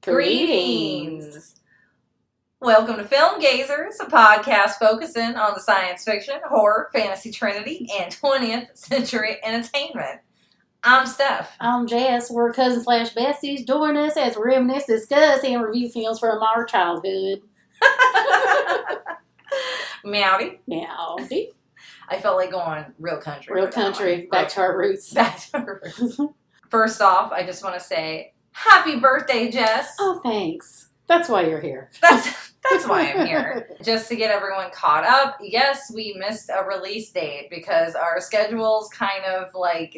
Greetings! Welcome to Film Gazers, a podcast focusing on the science fiction, horror, fantasy trinity, and 20th century entertainment. I'm Steph. I'm Jess. We're cousins / besties. Join us as we reminisce, discuss, and review films from our childhood. Meowdy. Meowdy. I felt like going real country. Real country. Back to our roots. Back to our roots. First off, I just want to say, happy birthday, Jess. Oh, thanks. That's why you're here. That's why I'm here. Just to get everyone caught up, yes, we missed a release date because our schedules kind of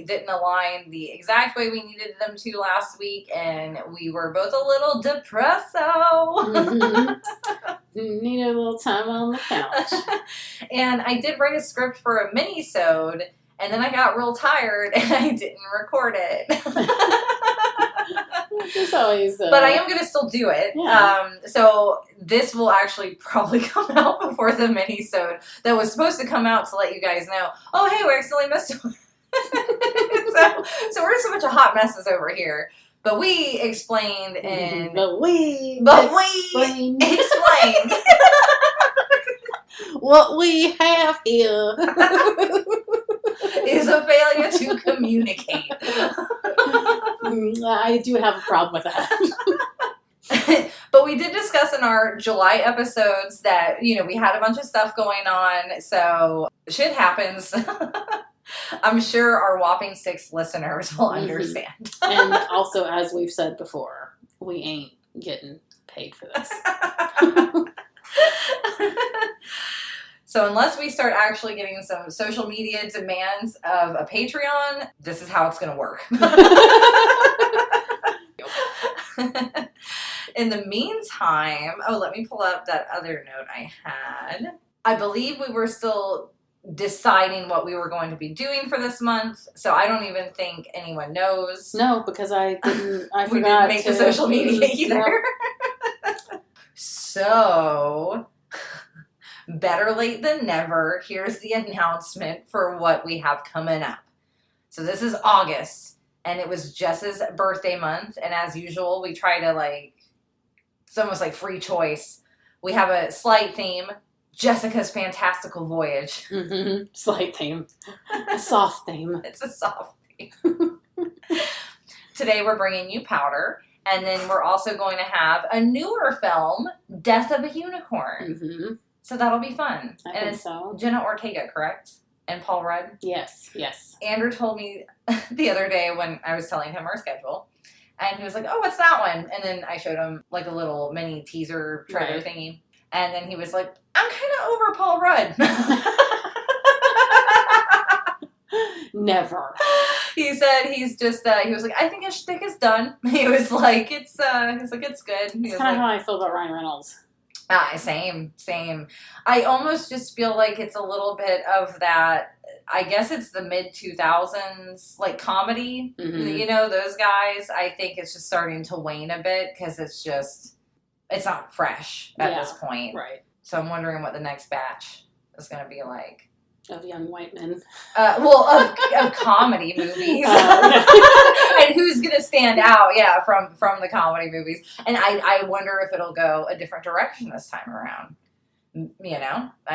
didn't align the exact way we needed them to last week, and we were both a little depresso. Need a little time on the couch. And I did write a script for a mini-sode, and then I got real tired and I didn't record it. There's always, but I am going to still do it. Yeah. So this will actually probably come out before the mini-sode that was supposed to come out to let you guys know, oh, hey, we accidentally missed one. so we're just a bunch of hot messes over here. But we explained and... But we explained. What we have here is a failure to communicate. I do have a problem with that. But we did discuss in our July episodes that, we had a bunch of stuff going on, so shit happens. I'm sure our whopping 6 listeners will understand. And also, as we've said before, we ain't getting paid for this. So unless we start actually getting some social media demands of a Patreon, this is how it's going to work. In the meantime, let me pull up that other note I had. I believe we were still deciding what we were going to be doing for this month, so I don't even think anyone knows. No, because I didn't make the social media either. So... better late than never. Here's the announcement for what we have coming up. So this is August, and it was Jess's birthday month, and as usual, we try to it's almost like free choice. We have a slight theme, Jessica's Fantastical Voyage. Mm-hmm. Slight theme. A soft theme. It's a soft theme. Today we're bringing you Powder, and then we're also going to have a newer film, Death of a Unicorn. Mm-hmm. So that'll be fun. I and think it's so. Jenna Ortega, correct? And Paul Rudd? Yes. Andrew told me the other day when I was telling him our schedule, and he was like, oh, what's that one? And then I showed him a little mini teaser trailer thingy. And then he was like, I'm kind of over Paul Rudd. Never. He said he's just, he was like, I think his shtick is done. He was like, it's good. It's kind of how I feel about Ryan Reynolds. Same. I almost just feel like it's a little bit of that, I guess it's the mid-2000s, comedy. Mm-hmm. Those guys, I think it's just starting to wane a bit because it's not fresh at this point. Right. So I'm wondering what the next batch is going to be like. Of young white men. Of comedy movies. And who's going to stand out, from the comedy movies. And I wonder if it'll go a different direction this time around. I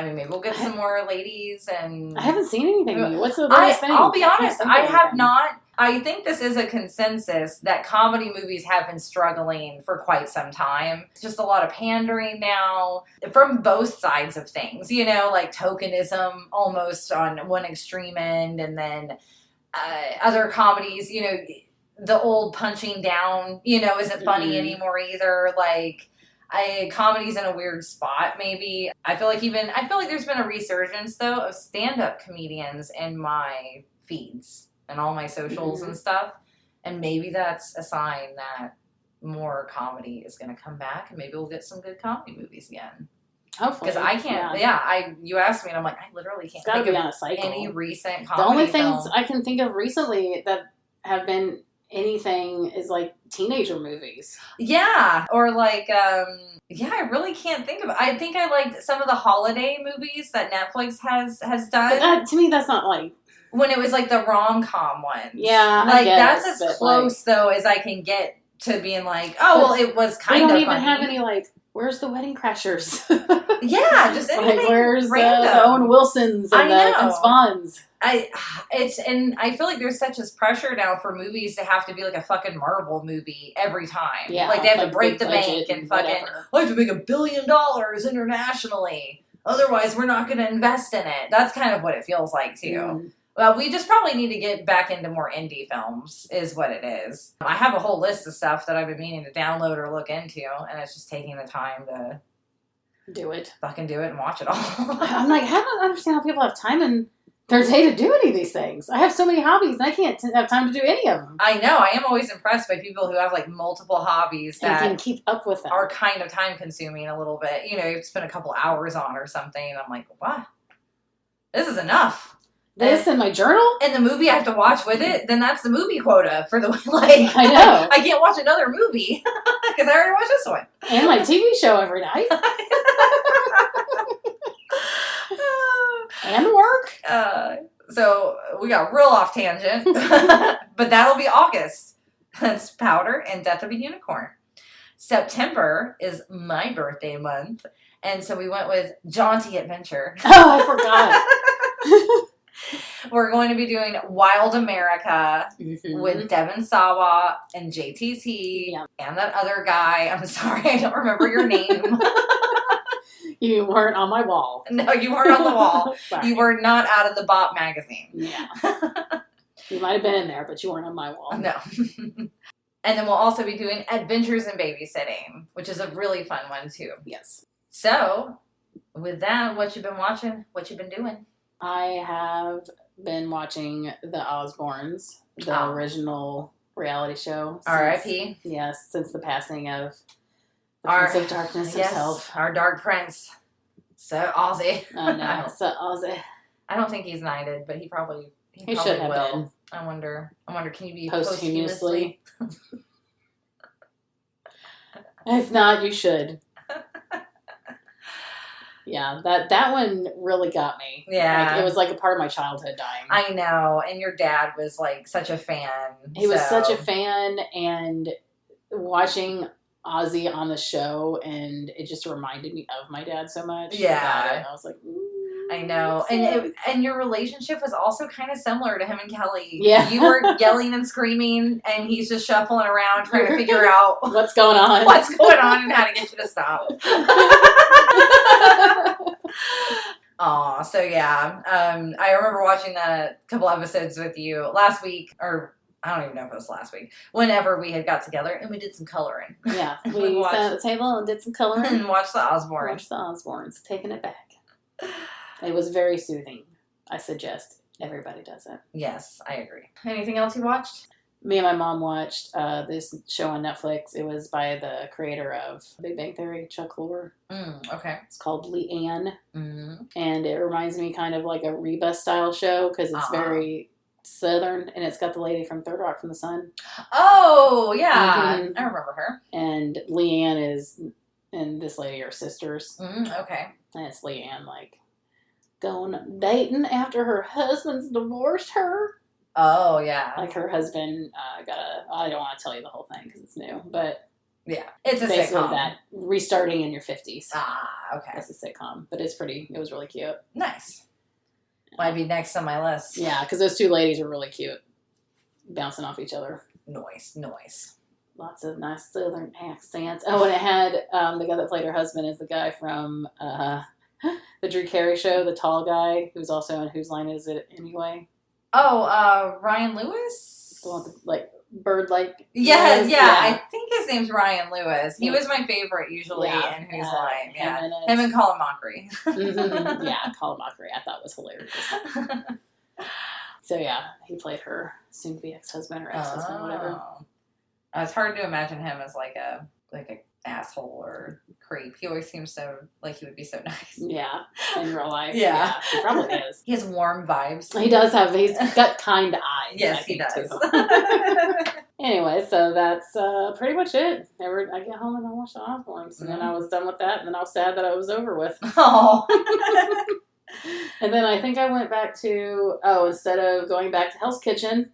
mean, maybe we'll get some more ladies and... I haven't seen anything new. What's the latest thing? I'll be honest, I have not. I think this is a consensus that comedy movies have been struggling for quite some time. It's just a lot of pandering now from both sides of things, tokenism almost on one extreme end, and then other comedies, the old punching down, isn't funny anymore either. Comedy's in a weird spot, maybe. I feel like there's been a resurgence, though, of stand-up comedians in my feeds and all my socials and stuff. And maybe that's a sign that more comedy is going to come back, and maybe we'll get some good comedy movies again. Hopefully. Because I can't, you asked me, and I'm like, I literally can't think of any recent comedy The only film. things I can think of recently that have been anything is teenager movies. Yeah, or I really can't think of it. I think I liked some of the holiday movies that Netflix has done. But to me, that's not when it was the rom-com ones. Yeah, that's as close though as I can get to being like, oh, well, it was kind of We don't even funny. have any, like, where's the Wedding Crashers? Yeah, just anything like, where's random. the Owen Wilsons and the Vince Vaughns? And I feel like there's such a pressure now for movies to have to be like a fucking Marvel movie every time. Yeah, like they have like to break big the bank budget and fucking, whatever. I have to make $1 billion internationally. Otherwise, we're not going to invest in it. That's kind of what it feels like too. Mm. Well, we just probably need to get back into more indie films, is what it is. I have a whole list of stuff that I've been meaning to download or look into, and it's just taking the time to do it and watch it all. I'm like, I don't understand how people have time in their day to do any of these things. I have so many hobbies, and I can't have time to do any of them. I know. I am always impressed by people who have like multiple hobbies And that can keep up with them. are kind of time consuming a little bit. You know, you spend a couple hours on or something, and I'm like, what? This is enough. This in my journal? And the movie I have to watch with it, then that's the movie quota for the, like, I know. I can't watch another movie because I already watched this one. And my TV show every night. And work. So we got real off tangent, but that'll be August. That's Powder and Death of a Unicorn. September is my birthday month, and so we went with Jaunty Adventure. Oh, I forgot. We're going to be doing Wild America with Devin Sawa and JTT and that other guy. I'm sorry, I don't remember your name. You weren't on my wall. No, you weren't on the wall. You were not out of the Bop magazine. Yeah. You might have been in there, but you weren't on my wall. No. And then we'll also be doing Adventures in Babysitting, which is a really fun one too. Yes. So, with that, what you been watching? What you been doing? I have been watching The Osbournes, the original reality show. R.I.P. Yes, since the passing of the Our Prince of Darkness himself. Our Dark Prince. So Ozzy. I know. So Ozzy. I don't think he's knighted, but he probably should have will. been. I wonder, can you be Posthumously? If not, you should. Yeah, that one really got me. Yeah. Like, it was like a part of my childhood dying. I know, and your dad was like such a fan. He was such a fan, and watching Ozzy on the show, and it just reminded me of my dad so much. Yeah. I was like, I know. And your relationship was also kind of similar to him and Kelly. Yeah. You were yelling and screaming, and he's just shuffling around trying to figure out what's going on. And how to get you to stop. Aw, so yeah. I remember watching a couple episodes with you last week, or I don't even know if it was last week, whenever we had got together and we did some coloring. Yeah, we sat at the table and did some coloring. And watched the Osbournes. Watched the Osbournes, taking it back. It was very soothing. I suggest everybody does it. Yes, I agree. Anything else you watched? Me and my mom watched this show on Netflix. It was by the creator of Big Bang Theory, Chuck Lorre. Okay. It's called Leanne. Mm-hmm. And it reminds me kind of like a Reba style show because it's very southern, and it's got the lady from Third Rock from the Sun. Oh, yeah. Mm-hmm. I remember her. And Leanne and this lady are sisters. Okay. And it's Leanne, like, going dating after her husband's divorced her. Oh, yeah. Like, her husband I don't want to tell you the whole thing because it's new, but yeah, it's a basically sitcom. that restarting in your 50s. Okay. That's a sitcom, but it was really cute. Nice. Might be next on my list. Yeah, because those two ladies are really cute, bouncing off each other. Noise. Lots of nice southern accents. Oh, and it had the guy that played her husband is the guy from the Drew Carey show, the tall guy who's also in Whose Line Is It Anyway? Oh, Ryan Lewis? The one with the, like, bird-like Yeah, nose? I think his name's Ryan Lewis. He was my favorite usually in Whose Line. Yeah. Him and Colin Mockery. Mm-hmm. Yeah, Colin Mockery I thought was hilarious. So yeah, he played her soon-to-be ex-husband or ex-husband, whatever. It's hard to imagine him as like a asshole or creep. He always seems so like he would be so nice. Yeah, in real life. Yeah. He probably is. He has warm vibes. He does he's got kind eyes. Yes, I he think, does. too. Anyway, so that's pretty much it. I get home and I watch the Osbournes, and then I was done with that, and then I was sad that it was over with. Oh. And then I think I went back to, instead of going back to Hell's Kitchen,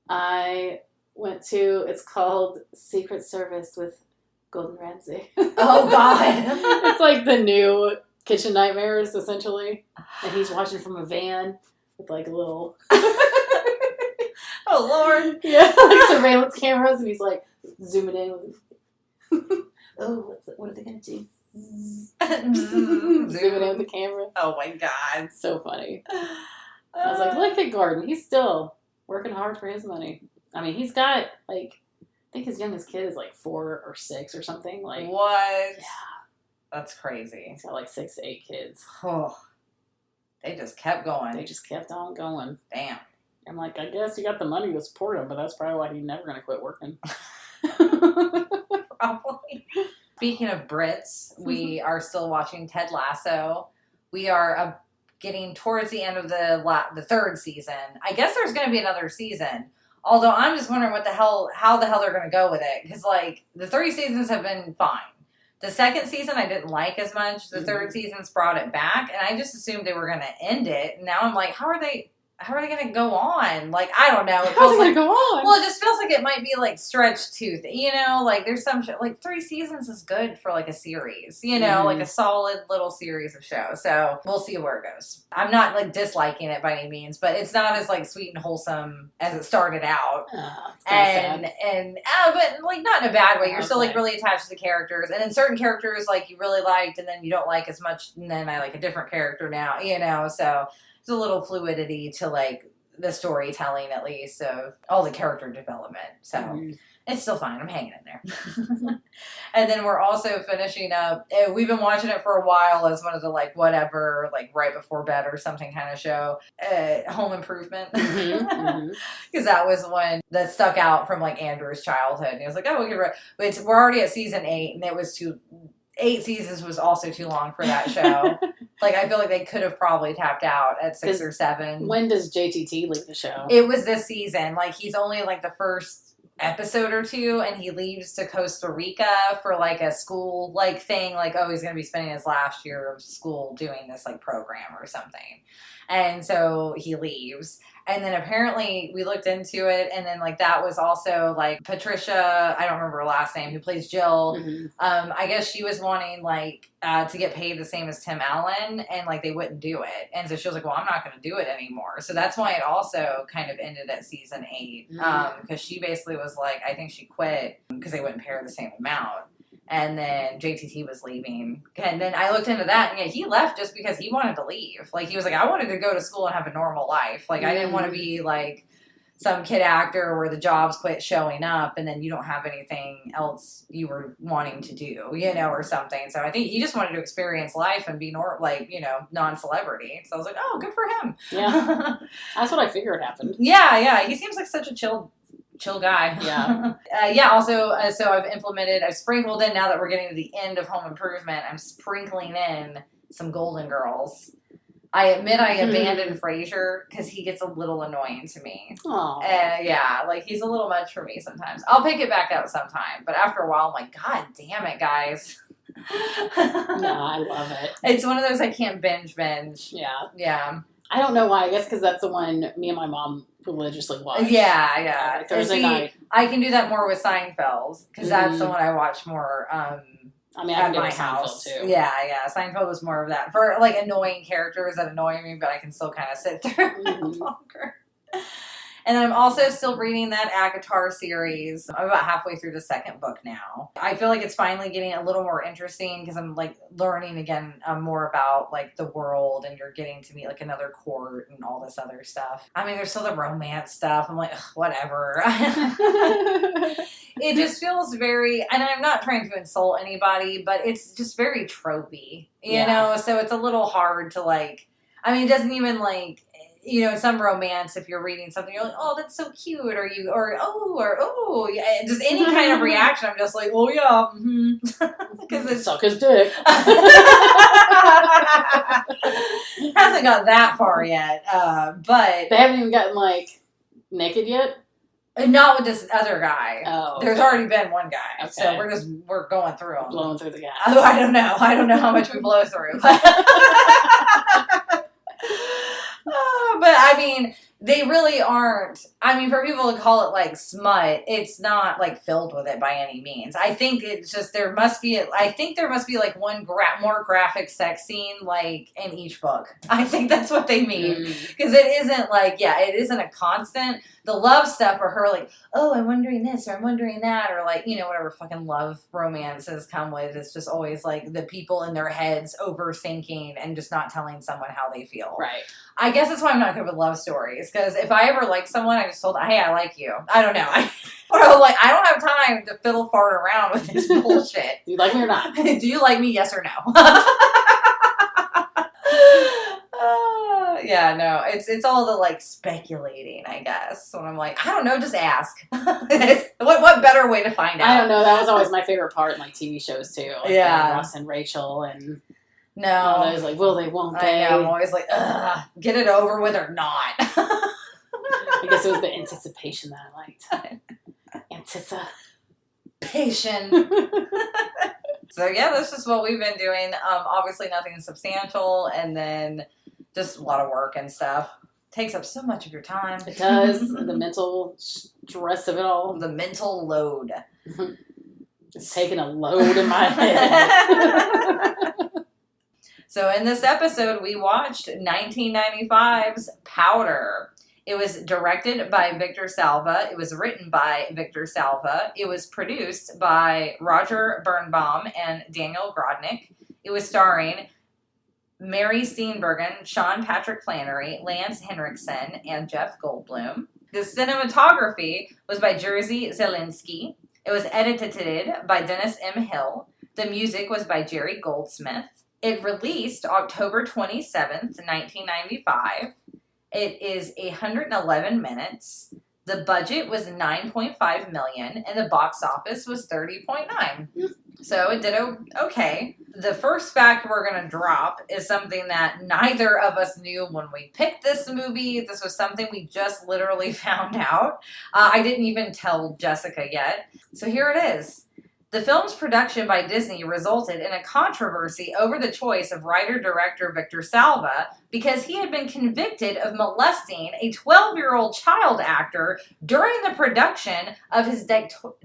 I went to. It's called Secret Service with Gordon Ramsay. Oh, God. It's like the new Kitchen Nightmares, essentially. And he's watching from a van with like a little... Oh, Lord. Yeah, like surveillance cameras, and he's like zooming in. Oh, what are they going to do? Zooming in with the camera. Oh, my God. So funny. I was like, look at Gordon. He's still working hard for his money. I mean, he's got, like, I think his youngest kid is, like, 4 or 6 or something. Like, what? Yeah. That's crazy. He's got, like, 6 to 8 kids. Oh, they just kept going. They just kept on going. Damn. I'm like, I guess you got the money to support him, but that's probably why he's never going to quit working. Probably. Speaking of Brits, we are still watching Ted Lasso. We are getting towards the end of the 3rd season. I guess there's going to be another season. Although I'm just wondering how the hell they're going to go with it. Because, like, the 3 seasons have been fine. The 2nd season I didn't like as much. The 3rd season's brought it back. And I just assumed they were going to end it. And now I'm like, how are they going to go on? Like, I don't know. How's it going to go on? Well, it just feels like it might be, like, stretched tooth. You know, like, there's some like, 3 seasons is good for, like, a series. You know, like a solid little series of show. So, we'll see where it goes. I'm not, like, disliking it by any means, but it's not as, like, sweet and wholesome as it started out. But, like, not in a bad way. You're still, like, really attached to the characters. And then certain characters, like, you really liked, and then you don't like as much, and then I like a different character now, you know, so... There's a little fluidity to, like, the storytelling, at least, of all the character development. So, it's still fine. I'm hanging in there. And then we're also finishing up. We've been watching it for a while as one of the, like, whatever, like, right before bed or something kind of show. Home Improvement. Because that was one that stuck out from, like, Andrew's childhood. And he was like, oh, we're already at season 8, and it was 8 seasons was also too long for that show. Like, I feel like they could have probably tapped out at 6 or 7. When does JTT leave the show? It was this season. Like, he's only, like, the first episode or 2, and he leaves to Costa Rica for, like, a school, like, thing. Like, oh, he's going to be spending his last year of school doing this, like, program or something. And so he leaves. And then apparently we looked into it, and then, like, that was also, like, Patricia, I don't remember her last name, who plays Jill. I guess she was wanting, like, to get paid the same as Tim Allen, and, like, they wouldn't do it. And so she was like, well, I'm not going to do it anymore. So that's why it also kind of ended at season 8. Because she basically was like, I think she quit because they wouldn't pay her the same amount. And then JTT was leaving. And then I looked into that, and yeah, he left just because he wanted to leave. Like, he was like, I wanted to go to school and have a normal life. Like, I didn't want to be, like, some kid actor where the jobs quit showing up, and then you don't have anything else you were wanting to do, you know, or something. So I think he just wanted to experience life and be, non-celebrity. So I was like, oh, good for him. Yeah. That's what I figured happened. Yeah. He seems like such a chill guy. Yeah. Also, so I've sprinkled in, now that we're getting to the end of Home Improvement, I'm sprinkling in some Golden Girls. I admit I abandoned Frasier because he gets a little annoying to me. Yeah, like, he's a little much for me sometimes. I'll pick it back up sometime, but after a while, I'm like, God damn it, guys. No, I love it. It's one of those I can't binge. Yeah. I don't know why. I guess because that's the one me and my mom religiously watch. Yeah. Thursday night. I can do that more with Seinfeld, because that's the one I watch more I mean, I at can do my Seinfeld house. too. Yeah. Seinfeld was more of that. For, like, annoying characters that annoy me, but I can still kind of sit through longer. And I'm also still reading that Agatar series. I'm about halfway through the 2nd book now. I feel like it's finally getting a little more interesting because I'm, like, learning again more about, like, the world, and you're getting to meet, like, another court and all this other stuff. I mean, there's still the romance stuff. I'm like, ugh, whatever. It just feels very, and I'm not trying to insult anybody, but it's just very tropey, you know? So it's a little hard to, like, I mean, it doesn't even, like, you know, in some romance, if you're reading something, you're like, oh, that's so cute, or oh, yeah, just any kind of reaction. I'm just like, oh, yeah, because it's suck his dick. Hasn't got that far yet, but they haven't even gotten, like, naked yet. Not with this other guy. Oh, okay. There's already been one guy, okay. So we're going through them, blowing through the gas. I don't know how much we blow through, but I mean, They really aren't. I mean, for people to call it like smut, it's not like filled with it by any means. I think it's just there must be like one more graphic sex scene like in each book. I think that's what they mean because it isn't like it isn't a constant. The love stuff for her like, oh, I'm wondering this or I'm wondering that or like whatever fucking love romances come with. It's just always like the people in their heads overthinking and just not telling someone how they feel. Right. I guess that's why I'm not good with love stories. Because if I ever like someone, I just told, hey, I like you. I don't know. Or I'm like, I don't have time to fiddle fart around with this bullshit. Do you like me or not? Do you like me? Yes or no? Yeah, no. It's all the like speculating, I guess. When I'm like, I don't know, just ask. What better way to find out? I don't know. That was always my favorite part in like TV shows too. Like, Ross and Rachel and. No. I was like, will they, won't they? I know, I'm always like, ugh, get it over with or not. I guess it was the anticipation that I liked. Anticipation. So yeah, this is what we've been doing. Obviously nothing substantial, and then just a lot of work and stuff. Takes up so much of your time. It does. The mental stress of it all. The mental load. It's taking a load in my head. So in this episode, we watched 1995's Powder. It was directed by Victor Salva. It was written by Victor Salva. It was produced by Roger Birnbaum and Daniel Grodnick. It was starring Mary Steenburgen, Sean Patrick Flannery, Lance Henriksen, and Jeff Goldblum. The cinematography was by Jerzy Zielinski. It was edited by Dennis M. Hill. The music was by Jerry Goldsmith. It released October 27th, 1995. It is 111 minutes. The budget was $9.5 million, and the box office was $30.9. So it did okay. The first fact we're going to drop is something that neither of us knew when we picked this movie. This was something we just literally found out. I didn't even tell Jessica yet. So here it is. The film's production by Disney resulted in a controversy over the choice of writer-director Victor Salva because he had been convicted of molesting a 12-year-old child actor during the production of his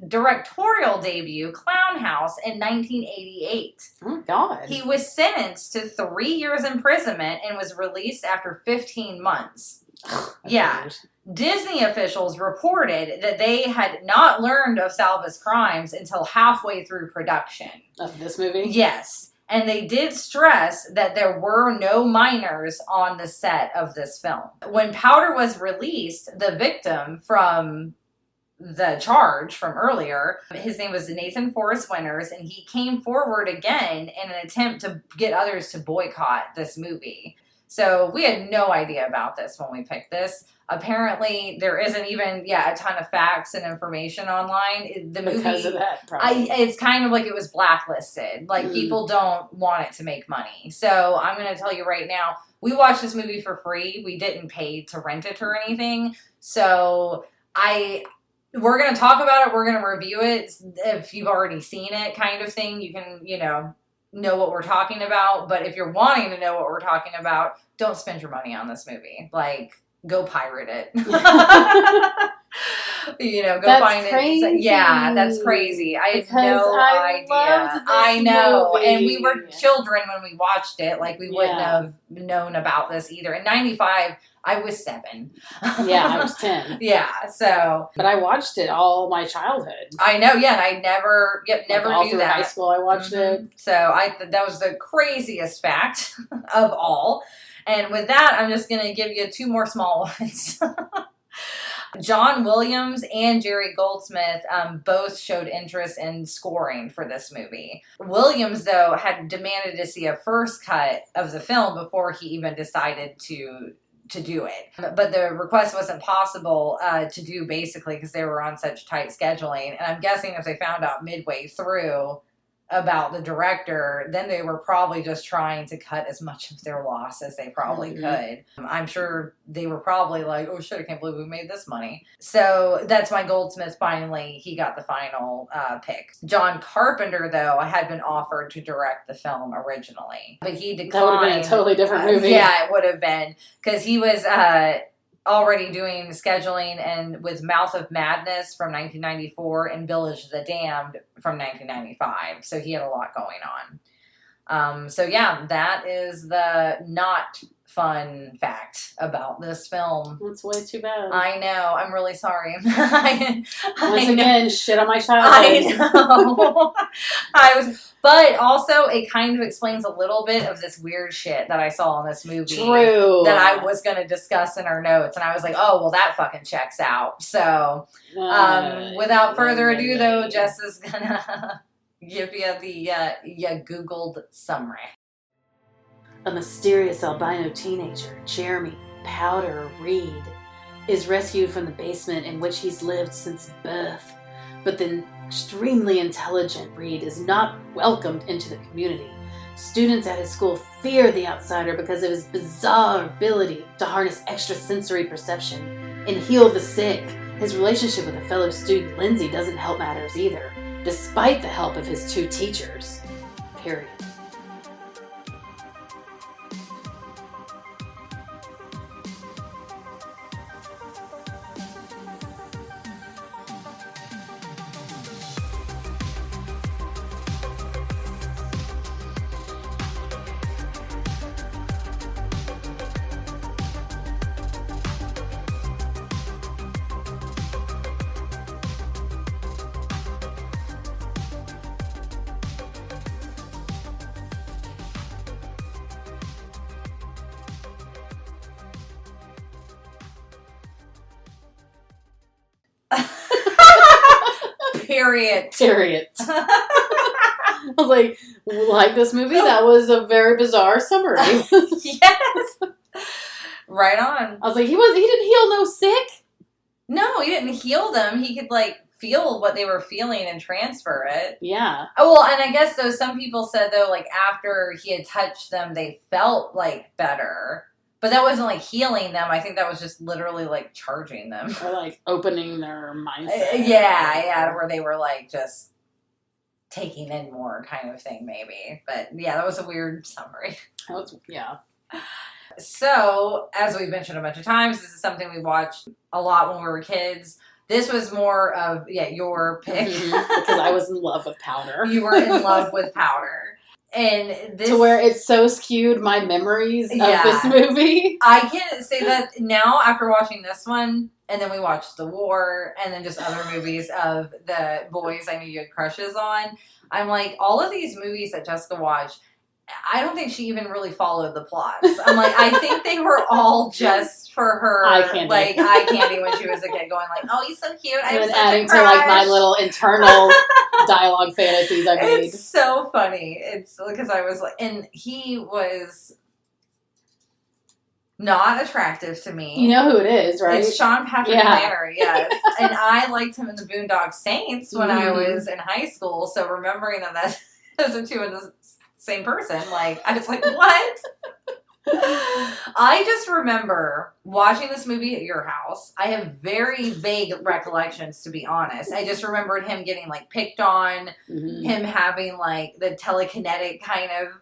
directorial debut, Clown House, in 1988. Oh, God. He was sentenced to 3 years imprisonment and was released after 15 months. Yeah. Weird. Disney officials reported that they had not learned of Salva's crimes until halfway through production. Of this movie? Yes. And they did stress that there were no minors on the set of this film. When Powder was released, the victim from the charge from earlier, his name was Nathan Forrest Winters, and he came forward again in an attempt to get others to boycott this movie. So we had no idea about this when we picked this. Apparently, there isn't even, a ton of facts and information online. The movie, because of that, probably. It's kind of like it was blacklisted. Like, people don't want it to make money. So I'm going to tell you right now, we watched this movie for free. We didn't pay to rent it or anything. So we're going to talk about it. We're going to review it. If you've already seen it kind of thing, you can, know what we're talking about. But if you're wanting to know what we're talking about, don't spend your money on this movie. Like, go pirate it. Go that's find crazy. it. Yeah, that's crazy. I had no idea. I know. Movie. And we were children when we watched it. Like, we wouldn't have known about this either. In 95, I was 7. Yeah, I was 10. Yeah, so. But I watched it all my childhood. I know, yeah, and I never all knew through that. high school I watched it. So that was the craziest fact of all. And with that, I'm just going to give you 2 more small ones. John Williams and Jerry Goldsmith both showed interest in scoring for this movie. Williams, though, had demanded to see a first cut of the film before he even decided to do it. But the request wasn't possible to do, basically, because they were on such tight scheduling. And I'm guessing if they found out midway through about the director, then they were probably just trying to cut as much of their loss as they probably could. I'm sure they were probably like, oh shit, I can't believe we made this money. So that's why Goldsmith finally, he got the final pick. John Carpenter, though, had been offered to direct the film originally, but he declined. That would have been a totally different movie. Yeah, it would have been, because he was already doing scheduling and with Mouth of Madness from 1994 and Village of the Damned from 1995. So he had a lot going on. So yeah, that is the not fun fact about this film. That's way too bad. I know. I'm really sorry. Once again, shit on my childhood. I know. But also it kind of explains a little bit of this weird shit that I saw in this movie. True. That I was going to discuss in our notes, and I was like, oh, well, that fucking checks out. So, without further ado, though, Jess is gonna give you the Googled summary. A mysterious albino teenager, Jeremy Powder Reed, is rescued from the basement in which he's lived since birth. But the extremely intelligent Reed is not welcomed into the community. Students at his school fear the outsider because of his bizarre ability to harness extrasensory perception and heal the sick. His relationship with a fellow student, Lindsay, doesn't help matters either, despite the help of his 2 teachers. Period. Period. I was like this movie? That was a very bizarre summary. Yes. Right on. I was like, he didn't heal no sick? No, he didn't heal them. He could, feel what they were feeling and transfer it. Yeah. Oh, well, and I guess, though, some people said, though, after he had touched them, they felt, better. But that wasn't, healing them. I think that was just literally, charging them. Or, opening their mindset. Yeah, where they were, just taking in more kind of thing, maybe. But, yeah, that was a weird summary. Yeah. So, as we've mentioned a bunch of times, this is something we watched a lot when we were kids. This was more of, your pick. Because I was in love with Powder. You were in love with Powder. And this, to where it so skewed my memories of this movie. I can say that now after watching this one, and then we watched The War, and then just other movies of the boys I knew you had crushes on. I'm like, all of these movies that Jessica watched, I don't think she even really followed the plots. I'm like, I think they were all just for her, eye candy when she was a kid, going oh, he's so cute. And then adding to my little internal dialogue fantasies I made. It's so funny. It's because I was and he was not attractive to me. You know who it is, right? It's Sean Patrick Flanery, yes. And I liked him in the Boondock Saints when I was in high school. So remembering that those are 2 of the same person, I was like, what? I just remember watching this movie at your house. I have very vague recollections, to be honest. I just remembered him getting picked on, him having the telekinetic kind of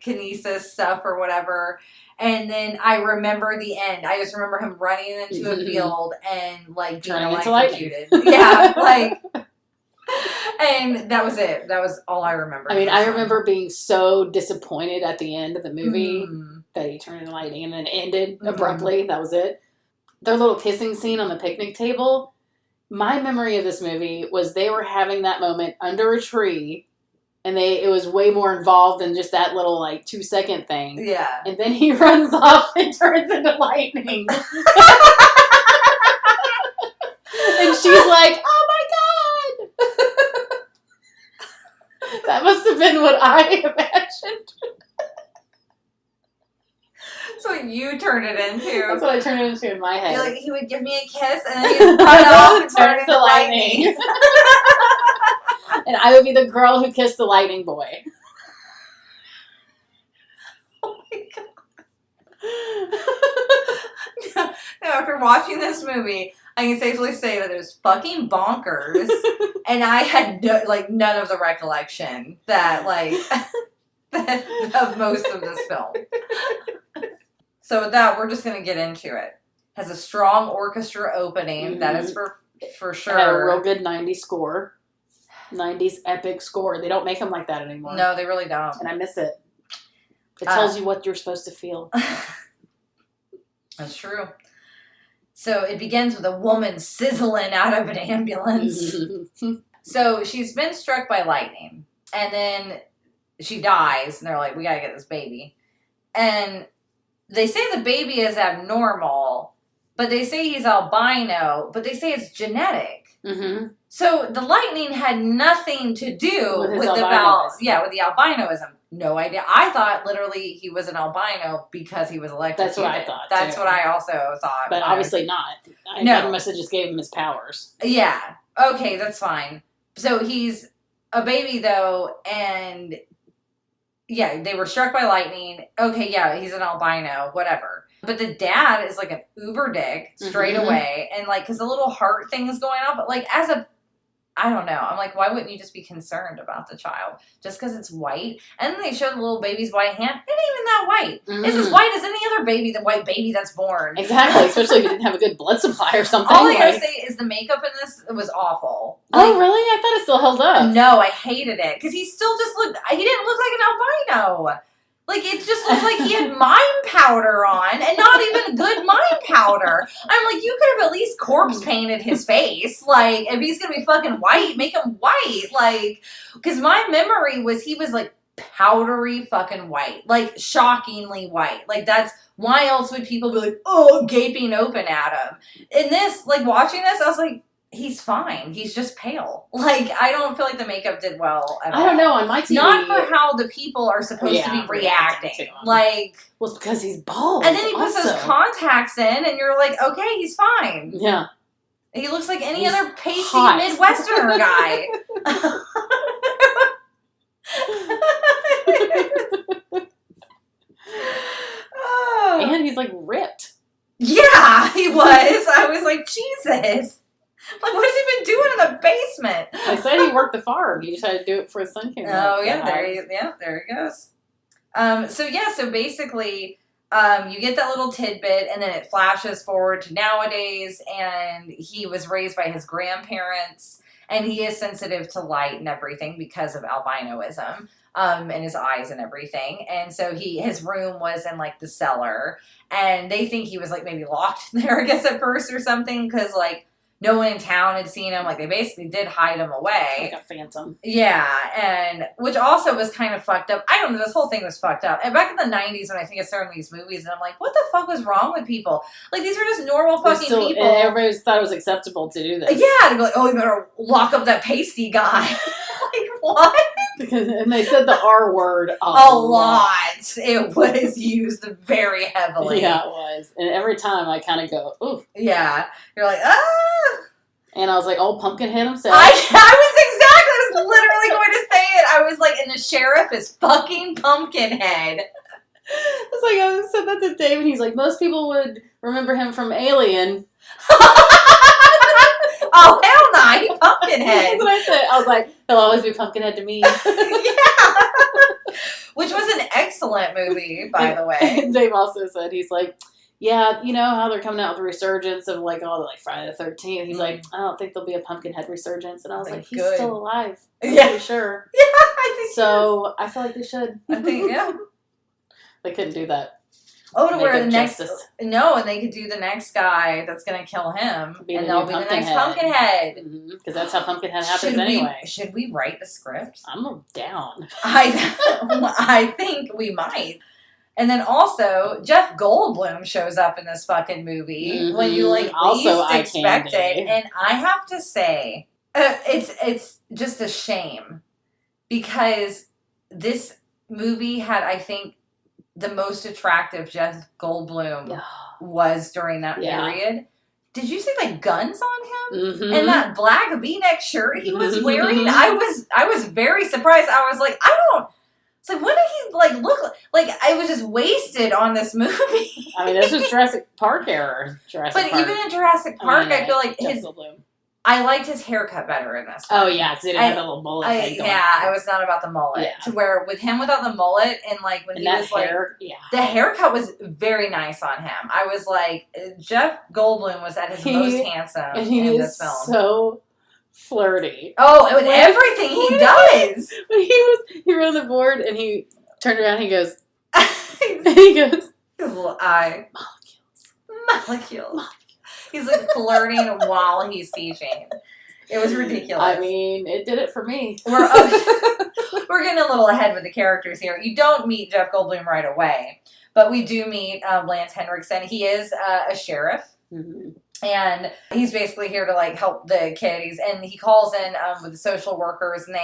kinesis stuff or whatever. And then I remember the end. I just remember him running into a field and being electrocuted. Yeah, and that was it. That was all I remember. I mean, I remember being so disappointed at the end of the movie that he turned into lightning and then ended abruptly. That was it. Their little kissing scene on the picnic table. My memory of this movie was they were having that moment under a tree, and it was way more involved than just that little 2-second thing. Yeah. And then he runs off and turns into lightning. And she's like, oh my God. That must have been what I imagined. That's what you turned it into. That's what I turned it into in my head. You're he would give me a kiss and then he'd run off and turn into lightning. And I would be the girl who kissed the lightning boy. Oh my God. Now, after watching this movie, I can safely say that it was fucking bonkers, and I had none of the recollection that of most of this film. So with that, we're just gonna get into it. Has a strong orchestra opening. Mm-hmm. That is for sure. Had a real good 90s score. 90s epic score. They don't make them like that anymore. No, they really don't. And I miss it. It tells you what you're supposed to feel. That's true. So it begins with a woman sizzling out of an ambulance. So she's been struck by lightning. And then she dies. And they're like, we got to get this baby. And they say the baby is abnormal. But they say he's albino. But they say it's genetic. Mm-hmm. So the lightning had nothing to do with the albinoism. No idea. I thought literally he was an albino because he was electrocuted. That's what I thought. That's what I also thought. But obviously not. I must have just gave him his powers. Yeah. Okay, that's fine. So he's a baby though, and yeah, they were struck by lightning. Okay, yeah, he's an albino, whatever. But the dad is like an uber dick straight away, and like, because the little heart thing is going on, but like I don't know. I'm like, why wouldn't you just be concerned about the child? Just because it's white? And then they show the little baby's white hand. It ain't even that white. It's as white as any other baby, the white baby that's born. Exactly, especially if you didn't have a good blood supply or something. All I gotta say is the makeup in this was awful. Oh, really? I thought it still held up. No, I hated it. Because he still just looked, he didn't look like an albino. Like, it just looked like he had mime powder on, and not even good mime powder. I'm like, you could have at least corpse painted his face. Like, if he's gonna be fucking white, make him white. Like, because my memory was he was, like, powdery fucking white. Like, shockingly white. Like, that's, why else would people be like, oh, gaping open at him? In this, like, watching this, I was like, he's fine. He's just pale. Like, I don't feel like the makeup did well at all. I don't know. On my TV. Not for how the people are supposed to be reacting. To like, well, it's because he's bald. And then he puts those contacts in, and you're like, okay, he's fine. Yeah. He looks like any other pasty Midwesterner guy. And he's like ripped. Yeah, he was. I was like, Jesus. Like, what has he been doing in the basement? I said he worked the farm. He just had to do it for his son came out. Oh, yeah, there he goes. So basically, you get that little tidbit, and then it flashes forward to nowadays, and he was raised by his grandparents, and he is sensitive to light and everything because of albinoism, and his eyes and everything. And so his room was in, like, the cellar, and they think he was, like, maybe locked there, I guess, at first or something, because, like, no one in town had seen him. Like, they basically did hide him away. Like a phantom. Yeah, and which also was kind of fucked up. I don't know, this whole thing was fucked up. And back in the 90s when I think of certain of these movies, and I'm like, what the fuck was wrong with people? Like, these were just normal fucking people. And everybody thought it was acceptable to do this. Yeah, to be like, oh, you better lock up that pasty guy. Like, what? And they said the R word a lot. It was used very heavily. Yeah, it was. And every time I kind of go, ooh. Yeah. You're like, ah. And I was like, oh, Pumpkinhead himself. I was literally going to say it. I was like, and the sheriff is fucking Pumpkinhead. It's like, I said that to Dave, and he's like, most people would remember him from Alien. Oh, hell no, he's Pumpkinhead. That's what I said. I was like, he'll always be Pumpkinhead to me. Yeah. Which was an excellent movie, by the way. And Dave also said, he's like, yeah, you know how they're coming out with a resurgence of like all the like Friday the 13th. He's like, I don't think there'll be a Pumpkinhead resurgence. And I was like, he's still alive. I'm pretty sure. Yeah, I think so. I feel like they should. I think, yeah. They couldn't do that. Oh, to where the next no, and they could do the next guy that's gonna kill him, and they'll be the next Pumpkinhead. Because that's how Pumpkinhead happens anyway. Should we write the script? I'm down. I think we might. And then also, Jeff Goldblum shows up in this fucking movie when you like least expect it. And I have to say, it's just a shame because this movie had, I think, the most attractive Jeff Goldblum was during that period. Did you see like guns on him and that black V-neck shirt he was wearing? I was very surprised. I was like, it's like, when did he like look like I was just wasted on this movie? I mean, this was Jurassic Park era. Even in Jurassic Park, I feel like I liked his haircut better in this one. Oh, yeah, because he didn't have a little mullet thing going on. I was not about the mullet. Yeah. To where with him without the mullet and like when And he that was hair, like the haircut was very nice on him. I was like Jeff Goldblum was at his most handsome in this film. So flirty. Oh, with everything he does. When he wrote on the board and he turned around and he goes his little eye. Molecules. He's like flirting while he's teaching. It was ridiculous. I mean, it did it for me. We're getting a little ahead with the characters here. You don't meet Jeff Goldblum right away, but we do meet Lance Henriksen. He is a sheriff. Mm-hmm. And he's basically here to like help the kid. And he calls in with the social workers, and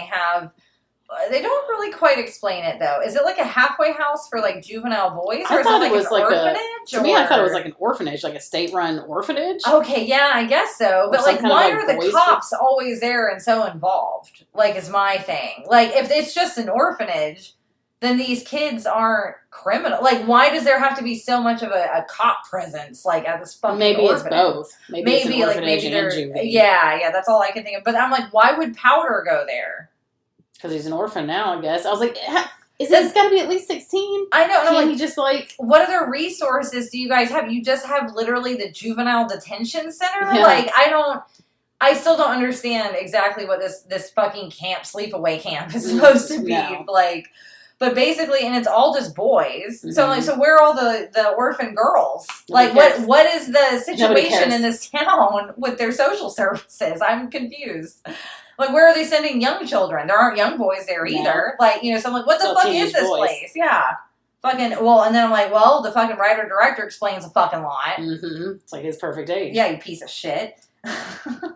they don't really quite explain it though. Is it like a halfway house for like juvenile boys, or I thought is it like it was an like orphanage? To me, I thought it was like an orphanage, like a state-run orphanage. Okay, yeah, I guess so. But like, why are the cops always there and so involved? Like, is my thing. Like, if it's just an orphanage, then these kids aren't criminal. Like, why does there have to be so much of a cop presence, like, at this fucking Maybe orphanage? It's both. Maybe it's an orphanage and juvie. Yeah, that's all I can think of. But I'm like, why would Powder go there? Because he's an orphan now, I guess. I was like, it's got to be at least 16? I know. And I'm like, he just like... What other resources do you guys have? You just have literally the juvenile detention center? Yeah. Like, I still don't understand exactly what this fucking camp, sleepaway camp is supposed to be. No. Like... But basically, and it's all just boys. Mm-hmm. So I'm like, so where are all the orphan girls? Like, what is the situation in this town with their social services? I'm confused. Like, where are they sending young children? There aren't young boys there either. Like, so I'm like, what the fuck is this place? Yeah. Fucking, well, and then I'm like, well, the fucking writer-director explains a fucking lot. Mm-hmm. It's like his perfect age. Yeah, you piece of shit.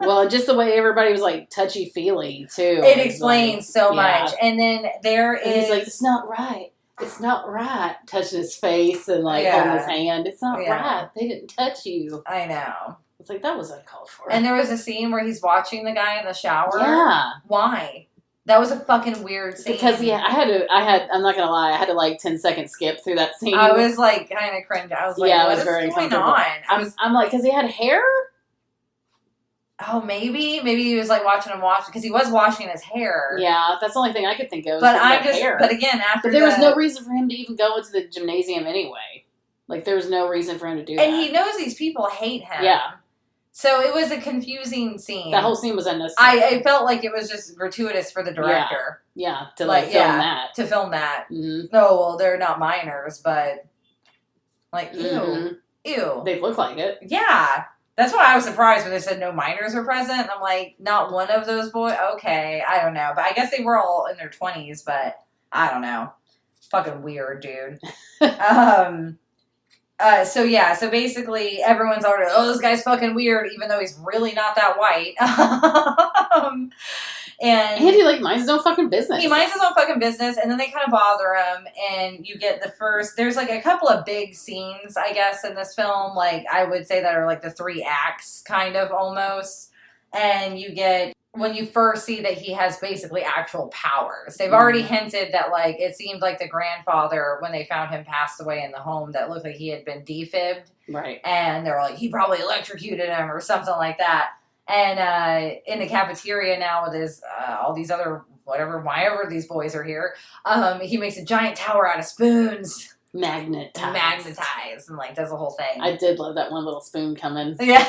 Well, just the way everybody was like touchy-feely too. It explains so much. And then he's like, it's not right. It's not right. Touching his face and like holding his hand. It's not right. They didn't touch you. I know. It's like, that was uncalled for. And there was a scene where he's watching the guy in the shower. Yeah. Why? That was a fucking weird scene. Because I'm not gonna lie, I had to like 10-second skip through that scene. I was like kind of cringe. I was like, what is going on? I'm like, because he had hair? Oh, maybe he was like watching him wash because he was washing his hair. Yeah, that's the only thing I could think of. But again, after there was no reason for him to even go into the gymnasium anyway. Like there was no reason for him to do that. And he knows these people hate him. Yeah. So it was a confusing scene. That whole scene was unnecessary. I felt like it was just gratuitous for the director. Yeah, to like film that. To film that. Mm-hmm. Oh, well, they're not minors, but like, ew. Mm-hmm. Ew. They look like it. Yeah. That's why I was surprised when they said no minors were present. I'm like, not one of those boys? Okay, I don't know. But I guess they were all in their 20s, but I don't know. Fucking weird, dude. So basically everyone's already, this guy's fucking weird, even though he's really not that white. And he like minds his own fucking business. He minds his own fucking business, and then they kind of bother him, and you get there's like a couple of big scenes, I guess, in this film, like I would say that are like the 3 acts, kind of almost, and you get when you first see that he has basically actual powers. They've already hinted that like it seemed like the grandfather, when they found him passed away in the home, that looked like he had been defibbed, right? And they were like, he probably electrocuted him or something like that. And in the cafeteria now with his all these other whenever these boys are here, he makes a giant tower out of spoons, magnetized, and like does the whole thing. I did love that one little spoon coming. Yeah,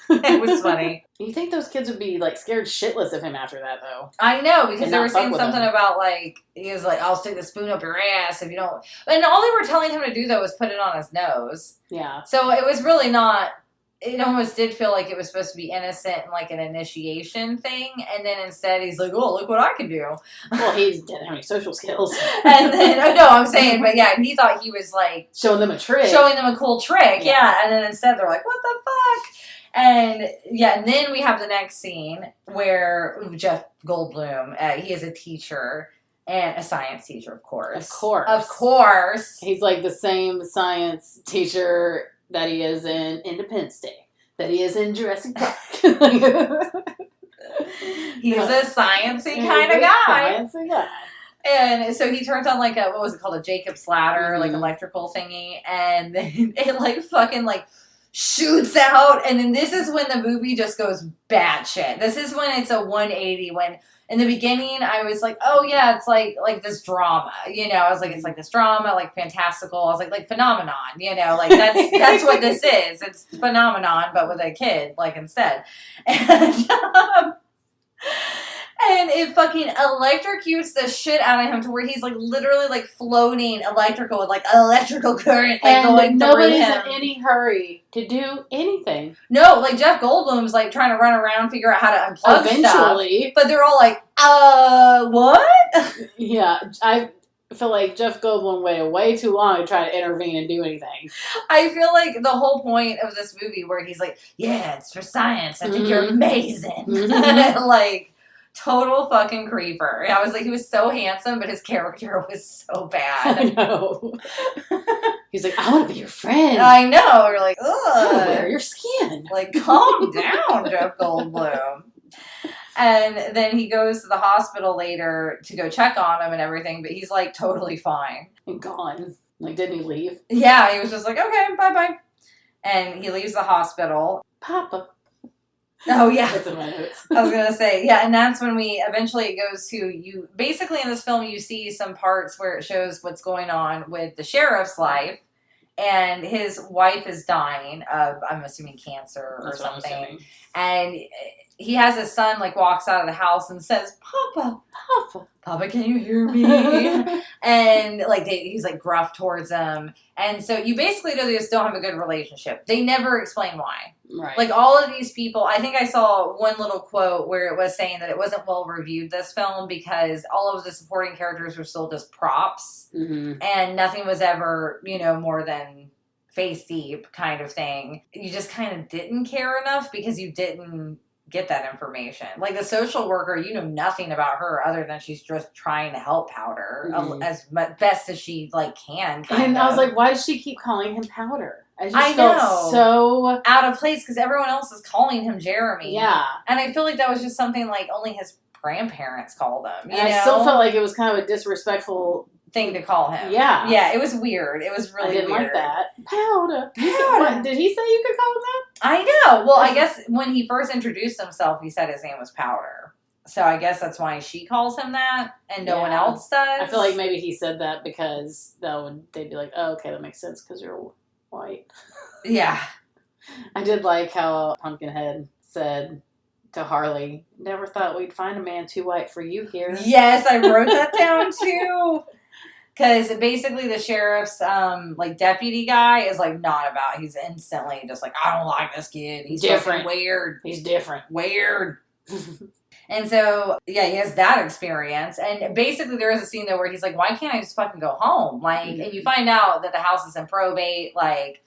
it was funny. You think those kids would be like scared shitless of him after that, though? I know, because they were saying something about like he was like, "I'll stick the spoon up your ass if you don't." And all they were telling him to do though was put it on his nose. Yeah. So it was really not. It almost did feel like it was supposed to be innocent and like an initiation thing, and then instead he's like, "Oh, look what I can do." Well, he didn't have any social skills. And then, I'm saying, but yeah, he thought he was like showing them a cool trick. Yeah. And then instead they're like, "What the fuck?" And yeah, and then we have the next scene where Jeff Goldblum, he is a teacher. And a science teacher, of course. Of course. He's like the same science teacher that he is in Independence Day, that he is in Jurassic Park. He's a sciencey kind of guy. Sciencey guy. And so he turns on like a Jacob's ladder, like electrical thingy, and then it like fucking like shoots out, and then this is when the movie just goes batshit. This is when it's a 180. When in the beginning I was like, oh yeah, it's like this drama, I was like, it's like this drama, like fantastical. I was like phenomenon, like that's what this is. It's phenomenon, but with a kid, like instead, and it fucking electrocutes the shit out of him to where he's like literally like floating electrical with like electrical current like going through nobody's him. in any hurry to do anything. No, like Jeff Goldblum's like trying to run around, figure out how to unplug Eventually. stuff. But they're all like, what? Yeah, I feel like Jeff Goldblum waited way too long to try to intervene and do anything. I feel like the whole point of this movie where he's like, yeah, it's for science. I think you're amazing. Like, total fucking creeper. I was like, he was so handsome, but his character was so bad. I know. He's like, I want to be your friend. I know. You're like, ugh. I want to wear your skin. Like, calm down, Jeff Goldblum. And then he goes to the hospital later to go check on him and everything, but he's like totally fine. And gone. Like, didn't he leave? Yeah, he was just like, okay, bye-bye. And he leaves the hospital. Papa. Oh, yeah. That's in my notes. I was going to say, yeah, and that's when it goes to, you basically in this film, you see some parts where it shows what's going on with the sheriff's life, and his wife is dying of, I'm assuming, cancer or something. And he has his son, like, walks out of the house and says, Papa, Papa, can you hear me? And, like, he's, like, gruff towards him. And so you basically know they just don't have a good relationship. They never explain why. Right. Like, all of these people, I think I saw one little quote where it was saying that it wasn't well reviewed, this film, because all of the supporting characters were still just props. Mm-hmm. And nothing was ever, more than face deep kind of thing. You just kind of didn't care enough because you didn't get that information. Like, the social worker, you know nothing about her other than she's just trying to help Powder as best as she, like, can. And I was like, why does she keep calling him Powder? I felt know. So out of place because everyone else is calling him Jeremy. Yeah. And I feel like that was just something like only his grandparents called him. You know? I still felt like it was kind of a disrespectful thing to call him. Yeah. Yeah, it was weird. It was really weird. I didn't like that. Powder. Powder. Did he say you could call him that? I know. Well, I guess when he first introduced himself, he said his name was Powder. So I guess that's why she calls him that and no one else does. I feel like maybe he said that because they'd be like, oh, okay, that makes sense because you're white. Yeah. I did like how Pumpkinhead said to Harley, never thought we'd find a man too white for you here. Yes, I wrote that down too. Because basically the sheriff's deputy guy is like not about. He's instantly just like, I don't like this kid. He's different. Weird. He's different. Weird. And so, yeah, he has that experience. And basically there is a scene though where he's like, why can't I just fucking go home? Like, and you find out that the house is in probate. Like,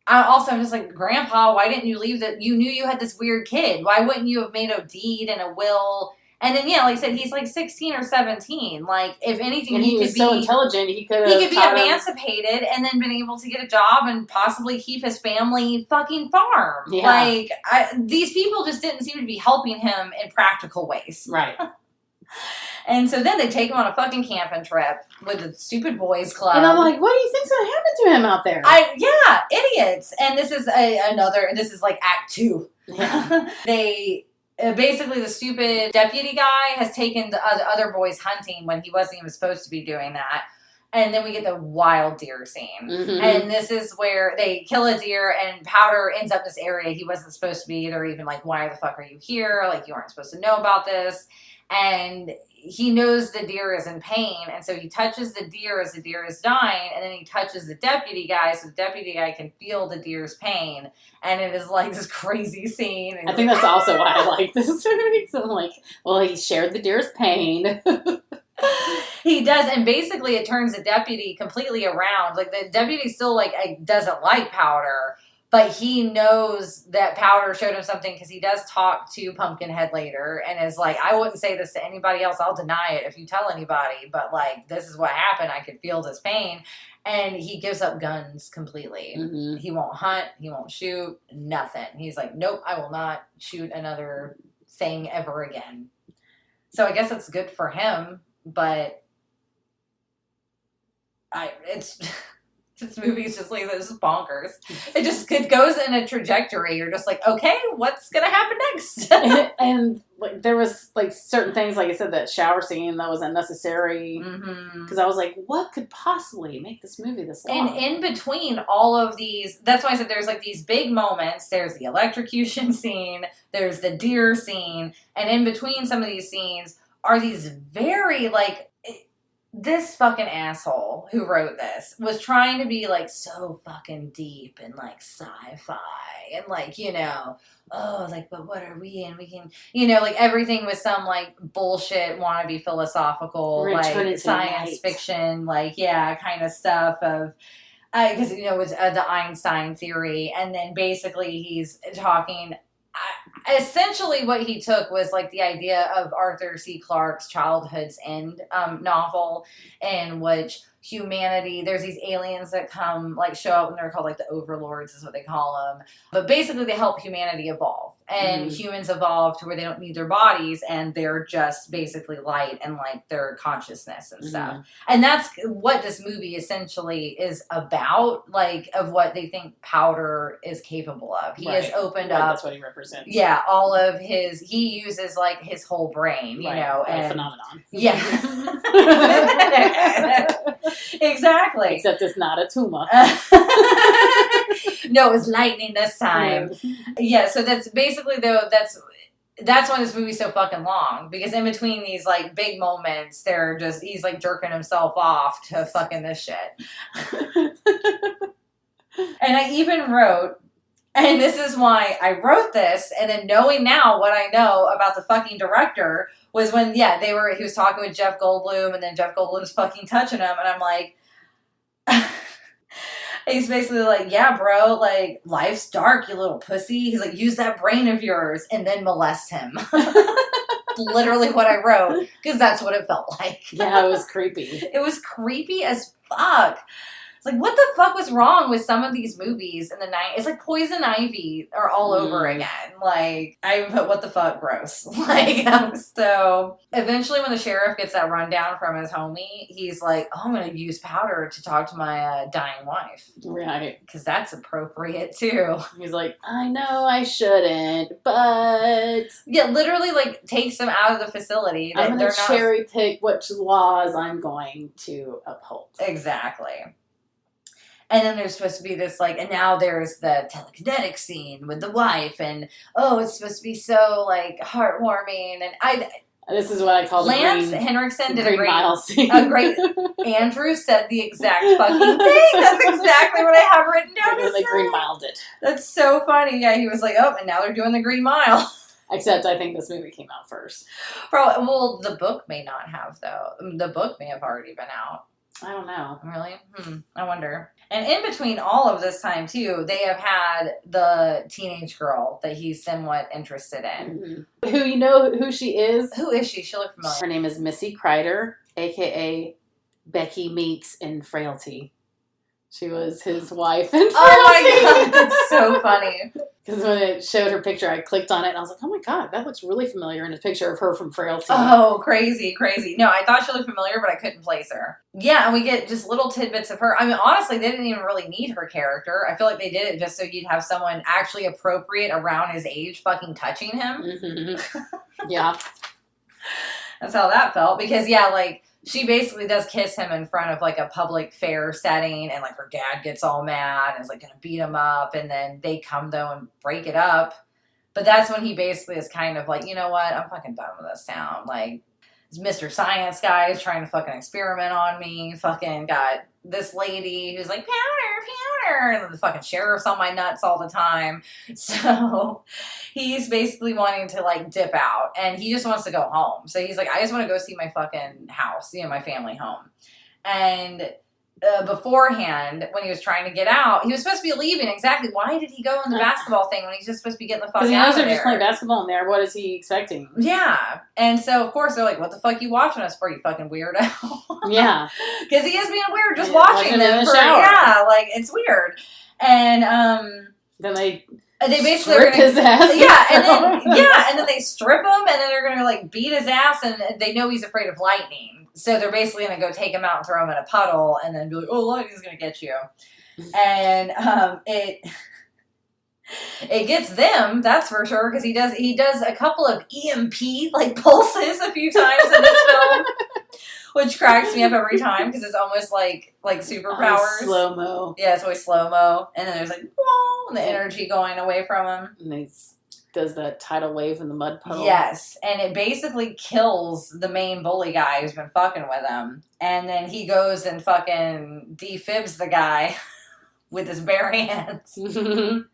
I'm just like, Grandpa, why didn't you leave that? You knew you had this weird kid. Why wouldn't you have made a deed and a will? And then, yeah, like I said, he's like 16 or 17. Like, if anything, he was so intelligent, he could be emancipated and then been able to get a job and possibly keep his family fucking farm. Yeah. Like, these people just didn't seem to be helping him in practical ways. Right. And so then they take him on a fucking camping trip with the stupid boys club. And I'm like, what do you think's going to happen to him out there? Yeah, idiots. And this is this is like Act 2. Yeah. Basically, the stupid deputy guy has taken the other boys hunting when he wasn't even supposed to be doing that. And then we get the wild deer scene. Mm-hmm. And this is where they kill a deer and Powder ends up in this area he wasn't supposed to be either. Even like, why the fuck are you here? Like, you aren't supposed to know about this. And he knows the deer is in pain. And so he touches the deer as the deer is dying. And then he touches the deputy guy so the deputy guy can feel the deer's pain. And it is like this crazy scene. I think that's also why I like this movie. So I'm like, well, he shared the deer's pain. He does. And basically it turns the deputy completely around. Like, the deputy still doesn't like Powder. But he knows that Powder showed him something because he does talk to Pumpkinhead later and is like, I wouldn't say this to anybody else. I'll deny it if you tell anybody. But, like, this is what happened. I could feel this pain. And he gives up guns completely. Mm-hmm. He won't hunt. He won't shoot. Nothing. He's like, nope, I will not shoot another thing ever again. So I guess it's good for him. But This movie is just like, this is bonkers. It goes in a trajectory. You're just like, okay, what's gonna happen next? and like there was like certain things, like I said, that shower scene that was unnecessary. Because I was like, what could possibly make this movie this long? And in between all of these, that's why I said there's like these big moments. There's the electrocution scene. There's the deer scene. And in between some of these scenes are these very like, this fucking asshole who wrote this was trying to be like so fucking deep and like sci-fi and like, you know, oh, like, but what are we? And we can, you know, like everything was some like bullshit, wannabe philosophical, like science fiction, like, yeah, kind of stuff of, because, you know, it was the Einstein theory. And then basically he's talking, essentially what he took was like the idea of Arthur C. Clarke's Childhood's End novel, in which humanity, there's these aliens that come, like show up, and they're called like the overlords is what they call them. But basically they help humanity evolve. And humans evolve to where they don't need their bodies, and they're just basically light and like their consciousness and stuff. And that's what this movie essentially is about, like of what they think Powder is capable of. He has opened up. That's what he represents. Yeah, all of his, he uses like his whole brain, you know. And phenomenon. Yeah. Exactly. Except it's not a tumor. No, it's lightning this time. Yeah, so that's basically though, that's why this movie's so fucking long, because in between these like big moments, they're just, he's like jerking himself off to fucking this shit. And I even wrote, and this is why I wrote this, and then knowing now what I know about the fucking director was when, he was talking with Jeff Goldblum, and then Jeff Goldblum's fucking touching him, and I'm like, he's basically like, yeah, bro, like, life's dark, you little pussy. He's like, use that brain of yours, and then molest him. Literally what I wrote, because that's what it felt like. Yeah, it was creepy. It was creepy as fuck. Like, what the fuck was wrong with some of these movies in the 90s? It's like Poison Ivy or all over again. Like, I even put, what the fuck, gross. Like, so eventually when the sheriff gets that rundown from his homie, he's like, oh, I'm going to use powder to talk to my dying wife. Right. Because that's appropriate, too. He's like, I know I shouldn't, but... Yeah, literally, like, takes them out of the facility. I'm going to cherry pick which laws I'm going to uphold. Exactly. And then there's supposed to be this, like, and now there's the telekinetic scene with the wife, and, oh, it's supposed to be so, like, heartwarming, and this is what I call Lance Henriksen did a great, Andrew said the exact fucking thing. That's exactly what I have written down. They Green Miled it. That's so funny. Yeah, he was like, oh, and now they're doing the Green Mile. Except I think this movie came out first. Probably, well, the book may not have, though. The book may have already been out. I don't know. Really? I wonder. And in between all of this time, too, they have had the teenage girl that he's somewhat interested in. Who, you know who she is? Who is she? She looked familiar. Her name is Missy Kreider, a.k.a. Becky Meeks in Frailty. She was his wife in Frailty. Oh my God, that's so funny. Because when it showed her picture, I clicked on it and I was like, oh my God, that looks really familiar. And a picture of her from Frailty. Oh, crazy. No, I thought she looked familiar, but I couldn't place her. Yeah, and we get just little tidbits of her. I mean, honestly, they didn't even really need her character. I feel like they did it just so you'd have someone actually appropriate around his age fucking touching him. Yeah. That's how that felt. Because, yeah, like, she basically does kiss him in front of, like, a public fair setting, and, like, her dad gets all mad and is, like, gonna beat him up, and then they come, though, and break it up. But that's when he basically is kind of like, you know what, I'm fucking done with this town. Like, this Mr. Science guy is trying to fucking experiment on me. Fucking got this lady who's like, powder, and the fucking sheriff's on my nuts all the time. So he's basically wanting to, like, dip out, and he just wants to go home. So he's like, I just want to go see my fucking house, you know, my family home. And beforehand, when he was trying to get out, he was supposed to be leaving. Exactly. Why did he go on the basketball thing when he's just supposed to be getting the fuck out of there? Because he knows they're just playing basketball in there. What is he expecting? Yeah. And so, of course, they're like, what the fuck you watching us for, you fucking weirdo? Yeah. Because he is being weird just watching them. In the shower. Yeah, like, it's weird. And then they basically strip his ass. And then they strip him, and then they're gonna, like, beat his ass, and they know he's afraid of lightning. so they're basically going to go take him out and throw him in a puddle and then be like, oh, lightning's going to get you. And it gets them, that's for sure, because he does a couple of EMP like pulses a few times in this film, which cracks me up every time because it's almost like superpowers. Slow mo. Yeah, it's always slow mo, and then there's like whoa, and the energy going away from him. And he does that tidal wave in the mud puddle. Yes, and it basically kills the main bully guy who's been fucking with him, and then he goes and fucking defibs the guy. With his bare hands. And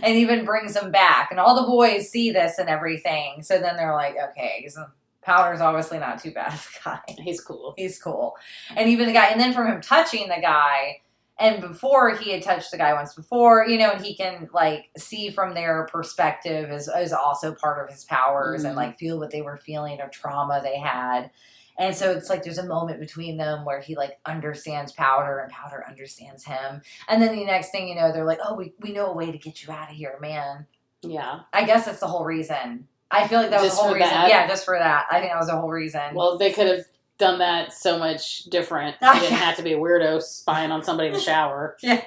even brings him back. And all the boys see this and everything. So then they're like, okay, so Powder's obviously not too bad of a guy. He's cool. He's cool. And even the guy, and then from him touching the guy, and before he had touched the guy once before, you know, and he can like see from their perspective is also part of his powers and like feel what they were feeling or trauma they had. And so it's like there's a moment between them where he like understands Powder and Powder understands him. And then the next thing you know, they're like, oh, we know a way to get you out of here, man. Yeah. I guess that's the whole reason. I feel like that was the whole reason. That? Yeah, just for that. I think that was the whole reason. Well, they could have done that so much different. He didn't have to be a weirdo spying on somebody in the shower. Yeah.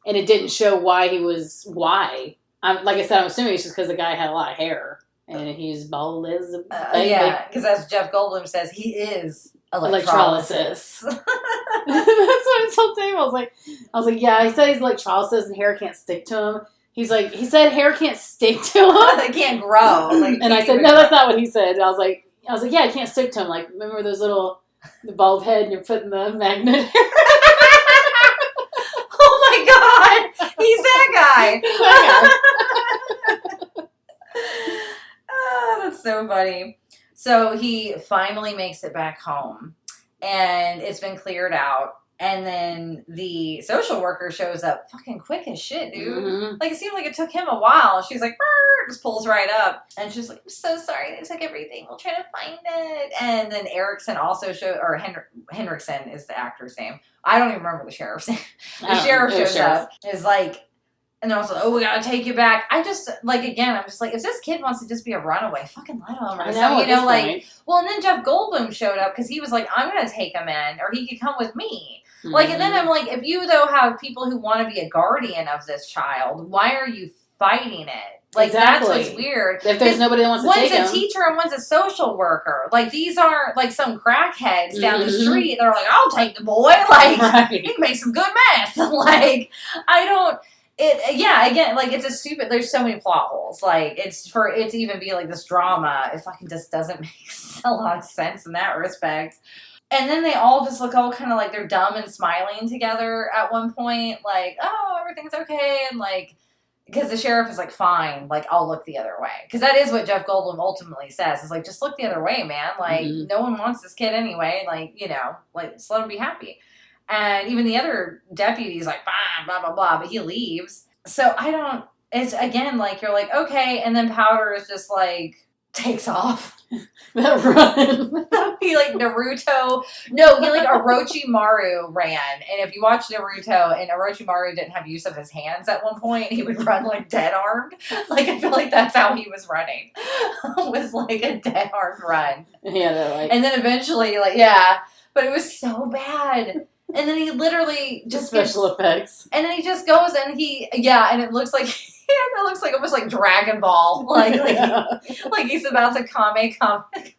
And it didn't show why he was, like I said, I'm assuming it's just because the guy had a lot of hair. And he's bald as a baby. Yeah, because as Jeff Goldblum says, he is electrolysis. That's what I told Dave. I was like, yeah, he said he's electrolysis and hair can't stick to him. He's like, he said hair can't stick to him. They can't grow. And I said, no, that's not what he said. And I was like, yeah, it can't stick to him. Like, remember those the bald head and you're putting the magnet hair? Oh my God. He's that guy. Oh, that's so funny. So he finally makes it back home and it's been cleared out. And then the social worker shows up fucking quick as shit, dude. Mm-hmm. Like, it seemed like it took him a while. She's like, just pulls right up. And she's like, I'm so sorry they took everything. We'll try to find it. And then Erickson also Henriksen is the actor's name. I don't even remember the sheriff's name. The sheriff shows up. Is like, and they're also like, oh, we gotta take you back. I just, again, I'm just like, if this kid wants to just be a runaway, fucking let him. Or so, you know, well, and then Jeff Goldblum showed up because he was like, I'm gonna take him in, or he could come with me. Mm-hmm. And then I'm like, if you, though, have people who want to be a guardian of this child, why are you fighting it? Exactly. That's what's weird. If there's nobody that wants to take him. One's a teacher and one's a social worker. These aren't, some crackheads down the street. They're like, I'll take the boy. He can make some good meth. I don't... again, it's a stupid, there's so many plot holes. It's for it to even be this drama, it fucking just doesn't make a lot of sense in that respect. And then they all just look all kind of like they're dumb and smiling together at one point, oh, everything's okay, and because the sheriff is fine, I'll look the other way. Because that is what Jeff Goldblum ultimately says, is just look the other way, man. No one wants this kid anyway, just let him be happy. And even the other deputy's blah, blah, blah, blah, but he leaves. So I don't, it's again, you're okay, and then Powder is just takes off. That run. He Naruto. No, he Orochimaru ran. And if you watch Naruto, and Orochimaru didn't have use of his hands at one point, he would run dead armed. I feel that's how he was running. Was a dead armed run. Yeah, they're and then eventually, yeah. But it was so bad. And then he literally just special effects. And then he just goes and and it looks like it looks almost like Dragon Ball. He's about to Kame somebody.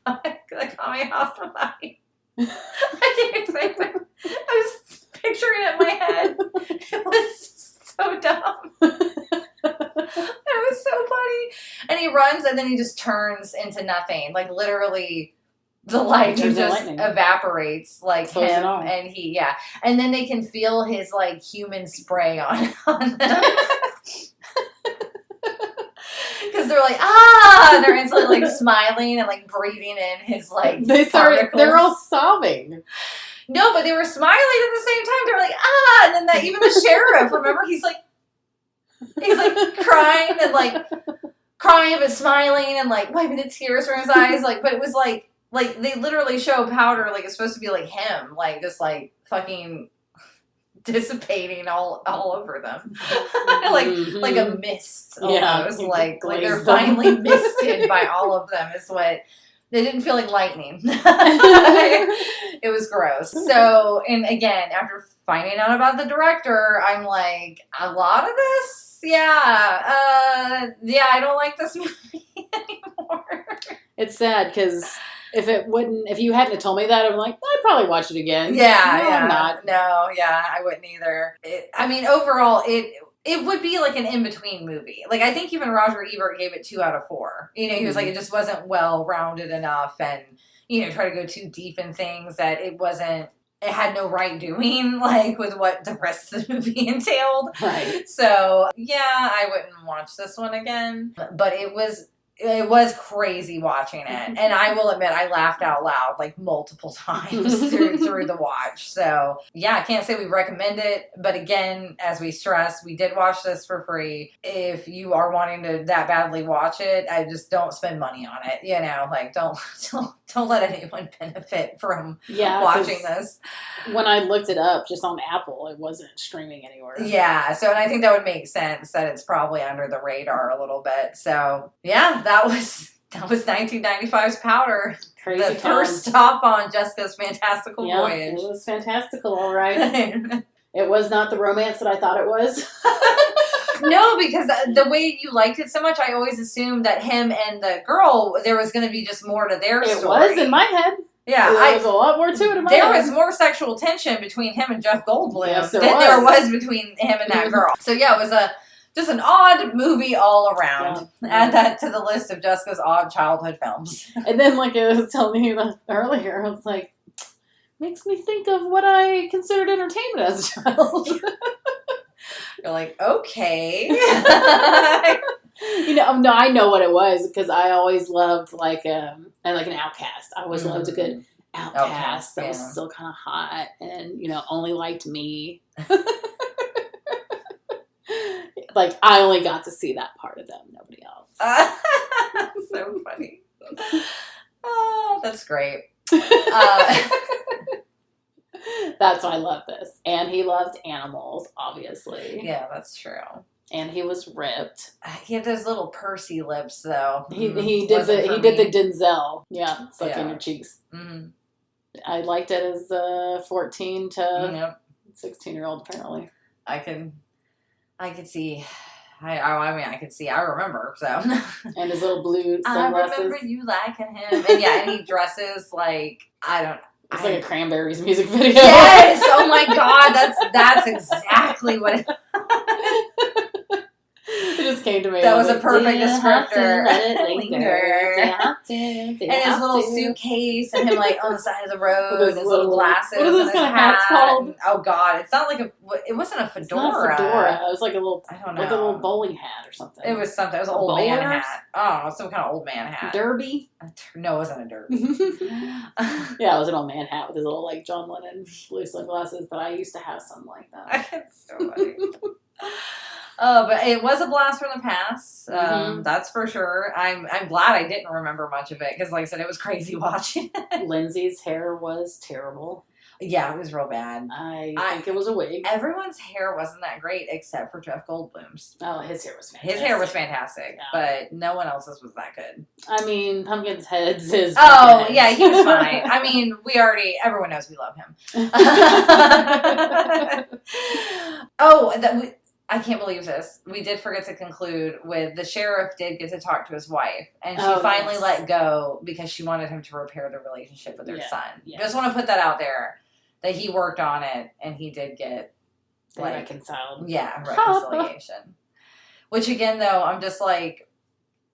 I can't say it. I was picturing it in my head. It was so dumb. It was so funny. And he runs and then he just turns into nothing. Literally the lightning just evaporates him, and and then they can feel his human spray on them because they're they're instantly smiling and breathing in his they're all sobbing. No, but they were smiling at the same time. They were and then even the sheriff, remember, he's crying and crying but smiling and wiping the tears from his eyes, but it was they literally show Powder it's supposed to be him, just fucking dissipating all over them. Like a mist almost. Like they're finally misted by all of them is what It didn't feel like lightning. It was gross. So, and again, after finding out about the director, I'm like, a lot of this? Yeah. I don't like this movie anymore. It's sad because if you hadn't told me that, I'm like, I'd probably watch it again. Yeah, no, yeah. I'm not. No, yeah, I wouldn't either. Overall, it would be like an in-between movie. Like, I think even Roger Ebert gave it 2 out of 4. You know, he was like, it just wasn't well-rounded enough and, you know, try to go too deep in things that it had no right doing, like, with what the rest of the movie entailed. Right. So, yeah, I wouldn't watch this one again. But it was crazy watching it. And I will admit, I laughed out loud like multiple times through the watch. So, yeah, I can't say we recommend it. But again, as we stress, we did watch this for free. If you are wanting to that badly watch it, I just don't spend money on it. You know, like don't let anyone benefit from watching this. When I looked it up just on Apple, it wasn't streaming anywhere. Yeah, so and I think that would make sense that it's probably under the radar a little bit. So, yeah, that was 1995's Powder. Crazy the time. First stop on Jessica's fantastical voyage. It was fantastical, all right. It was not the romance that I thought it was. No, because the way you liked it so much, I always assumed that him and the girl, there was going to be just more to their story. It was in my head. Yeah, there was a lot more to it in my head. There was more sexual tension between him and Jeff Goldblum than there was between him and that girl. So yeah, it was just an odd movie all around. Yeah. Add that to the list of Jessica's odd childhood films. And then, like I was telling you earlier, I was like, makes me think of what I considered entertainment as a child. You're like, okay. You know, no, I know what it was because I always loved like an Outcast. I always loved a good Outcast that was still kind of hot and, you know, only liked me. Like, I only got to see that part of them, nobody else. So funny. Oh, that's great. That's why I love this. And he loved animals, obviously. Yeah, that's true. And he was ripped. He had those little pursy lips, though. He did the Denzel. Yeah, sucking your cheeks. Mm-hmm. I liked it as a 14 to 16-year-old. Apparently, I could see. I could see. I remember. So. And his little blue sunglasses. I remember you liking him, and he dresses like It's like a Cranberries music video. Yes! Oh my God, that's exactly what it It just came to me. That was a perfect descriptor. And his little suitcase and him like on the side of the road and his little glasses what are those and his kind of hat. hats called? And, oh God, it's not like it wasn't a fedora. It's not a fedora. It was like a little, I don't know. like a little bowling hat or something. It was something. It was an old man hat. Oh, some kind of old man hat. Derby? No, it wasn't a derby. Yeah, it was an old man hat with his little like John Lennon blue sunglasses. But I used to have something like that. It's so funny. But it was a blast from the past. That's for sure. I'm glad I didn't remember much of it because, like I said, it was crazy watching it. Lindsay's hair was terrible. Yeah, it was real bad. I think it was a wig. Everyone's hair wasn't that great except for Jeff Goldblum's. Oh, his hair was fantastic. His hair was fantastic, but no one else's was that good. I mean, Pumpkin's head's his. Oh, yeah, he was fine. I mean, everyone knows we love him. I can't believe this. We did forget to conclude with the sheriff did get to talk to his wife, and she finally let go because she wanted him to repair the relationship with her son. Yes. Just want to put that out there that he worked on it, and he did get reconciled. Yeah, reconciliation. Which again, though, I'm just like,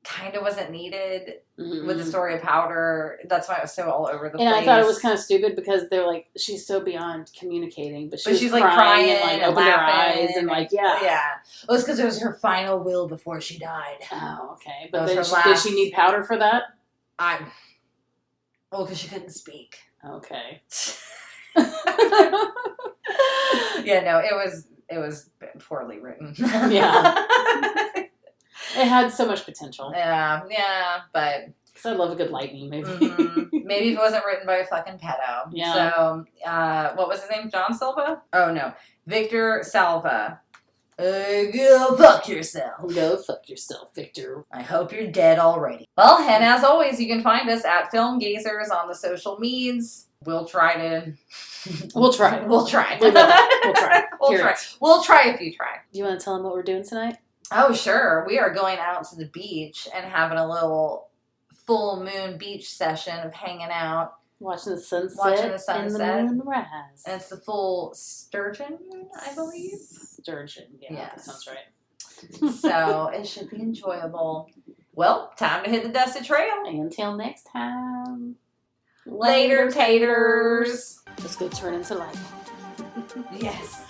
kind of wasn't needed with the story of Powder. That's why it was so all over the place. And I thought it was kind of stupid because they're like, she's so beyond communicating, but she's like crying and like opening her eyes and like yeah. It was because it was her final will before she died. Oh, okay. But then did she need powder for that? Because she couldn't speak. Okay. Yeah, no, it was poorly written. Yeah. It had so much potential. Yeah, but... Because I love a good lightning movie. Maybe if it wasn't written by a fucking pedo. Yeah. So, what was his name? John Silva? Oh, no. Victor Salva Go fuck yourself. Go fuck yourself, Victor. I hope you're dead already. Well, and as always, you can find us at Film Gazers on the social medias. We'll try to... We'll try. We'll try. We'll try. We'll try. We'll try if you try. Do you want to tell them what we're doing tonight? Oh, sure. We are going out to the beach and having a little full moon beach session of hanging out. Watching the sunset. Watching the sunset. And the moonrise. And it's the full sturgeon, I believe. Sturgeon, yeah. Yes. That sounds right. So it should be enjoyable. Well, time to hit the dusted trail. Until next time. Later, taters. Let's go turn into light. Yes.